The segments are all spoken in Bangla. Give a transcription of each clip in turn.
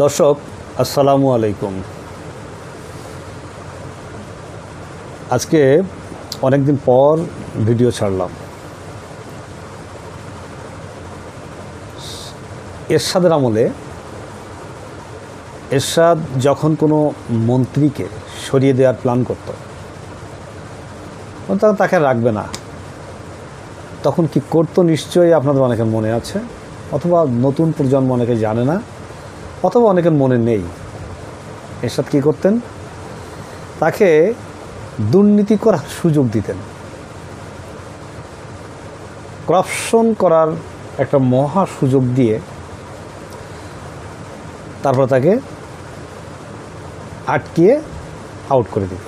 দর্শক আসসালামু আলাইকুম। আজকে অনেক দিন পর ভিডিও ছাড়লাম। এরশাদের আমলে এরশাদ যখন কোনো মন্ত্রীকে সরিয়ে দেওয়ার প্ল্যান করত, তারা তাকে রাখবে না, তখন কি করতো নিশ্চয়ই আপনাদের অনেকের মনে আছে, অথবা নতুন প্রজন্ম অনেকে জানে না, অথবা অনেকের মনে নেই। এরশাদ কী করতেন? তাকে দুর্নীতি করার সুযোগ দিতেন, করাপশন করার একটা মহা সুযোগ দিয়ে তারপর তাকে আটকিয়ে আউট করে দিত।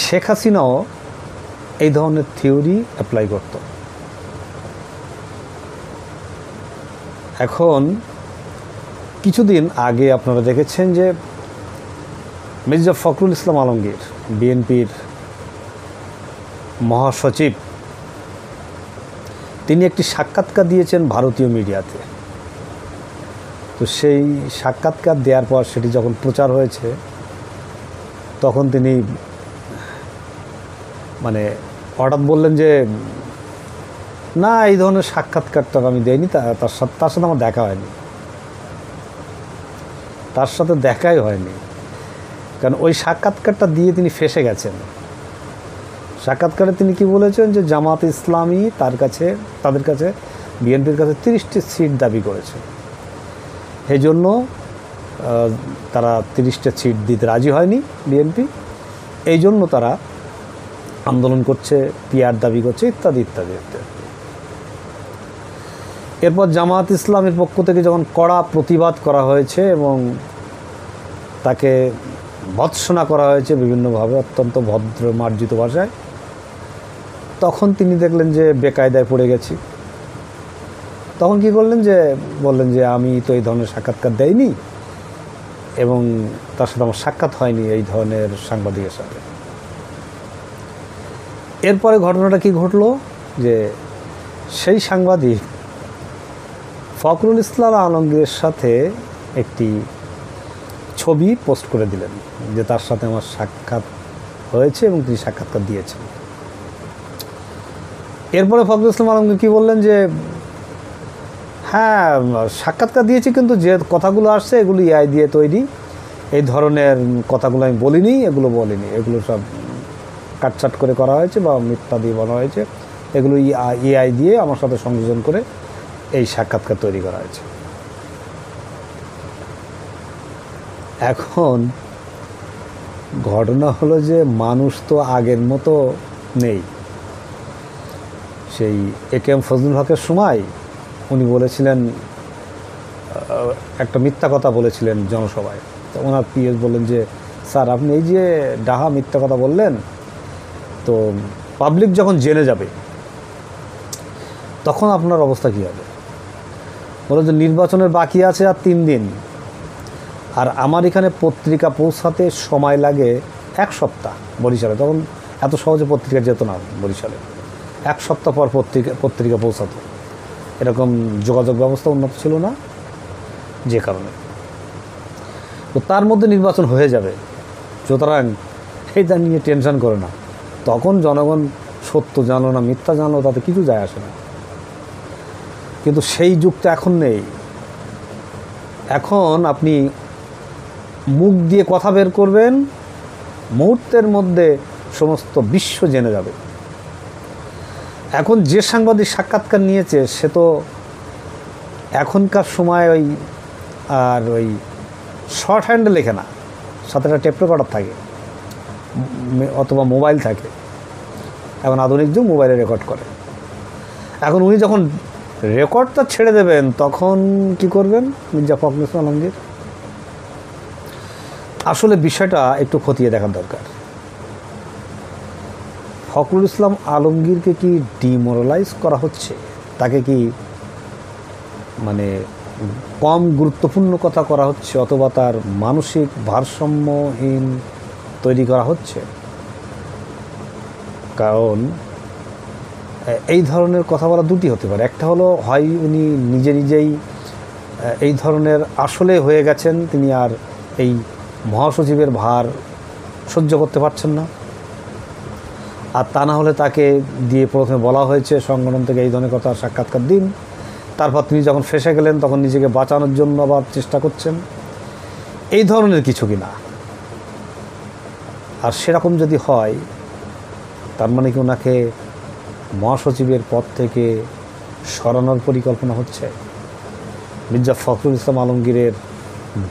শেখ হাসিনাও এই ধরনের থিওরি অ্যাপ্লাই করত। এখন কিছুদিন আগে আপনারা দেখেছেন যে মির্জা ফখরুল ইসলাম আলমগীর, বিএনপির মহাসচিব, তিনি একটি সাক্ষাৎকার দিয়েছেন ভারতীয় মিডিয়াতে। তো সেই সাক্ষাৎকার দেওয়ার পর সেটি যখন প্রচার হয়েছে, তখন তিনি হঠাৎ বললেন যে না, এই ধরনের সাক্ষাৎকারটা আমি দেইনি, তার সাথে আমার দেখা হয়নি, তার সাথে দেখাই হয়নি। কারণ ওই সাক্ষাৎকারটা দিয়ে তিনি ফেঁসে গেছেন। সাক্ষাৎকারে তিনি কি বলেছেন যে জামাত ইসলামী তাদের কাছে বিএনপির কাছে 30টি সিট দাবি করেছে, এই জন্য তারা 30টা সিট দিতে রাজি হয়নি বিএনপি, এই জন্য তারা আন্দোলন করছে, পিআর দাবি করছে, ইত্যাদি ইত্যাদি ইত্যাদি। এরপর জামাত ইসলামের পক্ষ থেকে যখন কড়া প্রতিবাদ করা হয়েছে এবং তাকে ভৎসনা করা হয়েছে বিভিন্নভাবে, অত্যন্ত ভদ্র মার্জিত ভাষায়, তখন তিনি দেখলেন যে বেকায়দায় পড়ে গেছি। তখন কি করলেন, বললেন যে আমি তো এই ধরনের সাক্ষাৎকার দেইনি এবং তার সাথে আমার সাক্ষাৎ হয়নি এই ধরনের সাংবাদিকের সাথে। এরপরে ঘটনাটা কি ঘটলো, যে সেই সাংবাদিক ফখরুল ইসলাম আলমগীরের সাথে একটি ছবি পোস্ট করে দিলেন যে তার সাথে আমার সাক্ষাৎ হয়েছে এবং তিনি সাক্ষাৎকার দিয়েছেন। এরপরে ফখরুল ইসলাম আলমগীর কী বললেন যে হ্যাঁ, সাক্ষাৎকার দিয়েছি, কিন্তু যে কথাগুলো আসছে এগুলো এআই দিয়ে তৈরি, এই ধরনের কথাগুলো আমি বলিনি, এগুলো সব কাটছাট করে করা হয়েছে বা মিথ্যা দিয়ে বলা হয়েছে, এগুলো এআই দিয়ে আমার সাথে সংযোজন করে এই সাক্ষাৎকার তৈরি করা হয়েছে। এখন ঘটনা হলো যে মানুষ তো আগের মতো নেই। সেই একেএম ফজলুল হকের সময় উনি বলেছিলেন, একটা মিথ্যা কথা বলেছিলেন জনসভায়, তো ওনার পিএস বললেন যে স্যার আপনি এই যে ডাহা মিথ্যা কথা বললেন, তো পাবলিক যখন জেনে যাবে তখন আপনার অবস্থা কী হবে? বলে যে নির্বাচনের বাকি আছে আর 3 দিন, আর আমার এখানে পত্রিকা পৌঁছাতে সময় লাগে 1 সপ্তাহ বরিশালে। তখন এত সহজে পত্রিকা যেত না বরিশালে, 1 সপ্তাহ পর পত্রিকা পৌঁছাতো। এরকম যোগাযোগ ব্যবস্থা উন্নত ছিল না, যে কারণে তো তার মধ্যে নির্বাচন হয়ে যাবে। সুতরাং এইটা নিয়ে টেনশন করে না। তখন জনগণ সত্য জানলো না মিথ্যা জানলো, তাতে কিছু যায় আসে না। কিন্তু সেই যুগটা এখন নেই। এখন আপনি মুখ দিয়ে কথা বের করবেন, মুহূর্তের মধ্যে সমস্ত বিশ্ব জেনে যাবে। এখন যে সাংবাদিক সাক্ষাৎকার নিয়েছে সে তো এখনকার সময় ওই শর্ট হ্যান্ডে লেখে না, সাথে একটা টেপ রেকর্ডার থাকে অথবা মোবাইল থাকে। এখন আধুনিক যুগ, মোবাইলে রেকর্ড করে। এখন উনি যখন রেকর্ডটা ছেড়ে দেবেন তখন কি করবেন মির্জা ফখরুল ইসলাম আলমগীর? আসলে বিষয়টা একটু খতিয়ে দেখার দরকার। ফখরুল ইসলাম আলমগীরকে কি ডিমোরালাইজ করা হচ্ছে? তাকে কি কম গুরুত্বপূর্ণ কথা করা হচ্ছে, অথবা তার মানসিক ভারসাম্যহীন তৈরি করা হচ্ছে? কারণ এই ধরনের কথা বলা দুটি হতে পারে। একটা হলো হয় উনি নিজেই এই ধরনের আসলে হয়ে গেছেন, তিনি আর এই মহাসচিবের ভার সহ্য করতে পারছেন না, আর তা না হলে তাকে দিয়ে প্রথমে বলা হয়েছে সংগঠন থেকে এই ধরনের কথা সাক্ষাৎকার দিন, তারপর তিনি যখন ফেঁসে গেলেন তখন নিজেকে বাঁচানোর জন্য আবার চেষ্টা করছেন, এই ধরনের কিছু কিনা। আর সেরকম যদি হয় তার মানে কি ওনাকে মহাসচিবের পদ থেকে সরানোর পরিকল্পনা হচ্ছে? মির্জা ফখরুল ইসলাম আলমগীরের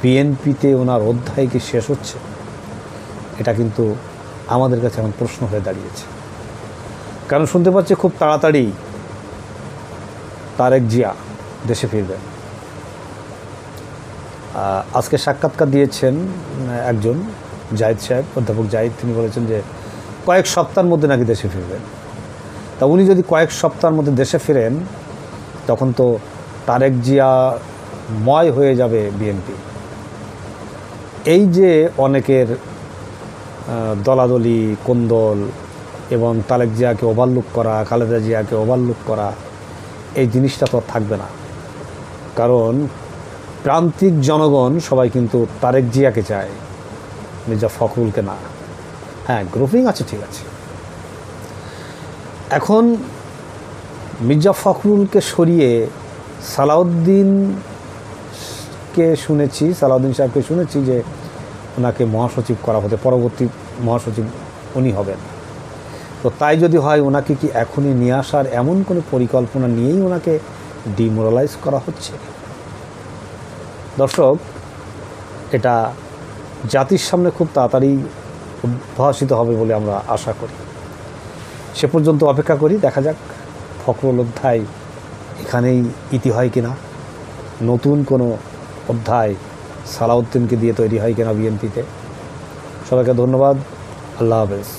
বিএনপিতে ওনার অধ্যায় কি শেষ হচ্ছে? এটা কিন্তু আমাদের কাছে এখন প্রশ্ন হয়ে দাঁড়িয়েছে। কারণ শুনতে পাচ্ছি খুব তাড়াতাড়ি তারেক জিয়া দেশে ফিরবেন। আজকে সাক্ষাৎকার দিয়েছেন একজন জাহিদ সাহেব, অধ্যাপক জাহিদ, তিনি বলেছেন যে কয়েক সপ্তাহের মধ্যে নাকি দেশে ফিরবেন। তা উনি যদি কয়েক সপ্তাহের মধ্যে দেশে ফিরেন তখন তো তারেক জিয়া ময় হয়ে যাবে বিএনপি। এই যে অনেকের দলাদলি কোন্দল এবং তারেক জিয়াকে ওভারলুক করা, খালেদা জিয়াকে ওভারলুক করা, এই জিনিসটা তো থাকবে না। কারণ প্রান্তিক জনগণ সবাই কিন্তু তারেক জিয়াকে চায়, মির্জা ফখরুলকে না। হ্যাঁ, গ্রুপিং আছে, ঠিক আছে। এখন মির্জা ফখরুলকে সরিয়ে সালাউদ্দিন সাহেবকে শুনেছি যে ওনাকে মহাসচিব করা হতে, পরবর্তী মহাসচিব উনি হবেন। তো তাই যদি হয় ওনাকে কি এখনই নিয়ে আসার এমন কোনো পরিকল্পনা নিয়েই ওনাকে ডিমোরালাইজ করা হচ্ছে? দর্শক, এটা জাতির সামনে খুব তাড়াতাড়ি উদ্ভাসিত হবে বলে আমরা আশা করি। সে পর্যন্ত অপেক্ষা করি, দেখা যাক ফখরুল অধ্যায় এখানেই ইতি হয় কিনা, নতুন কোনো অধ্যায় সালাউদ্দিনকে দিয়ে তৈরি হয় কিনা বিএনপিতে। সবাইকে ধন্যবাদ। আল্লাহ হাফেজ।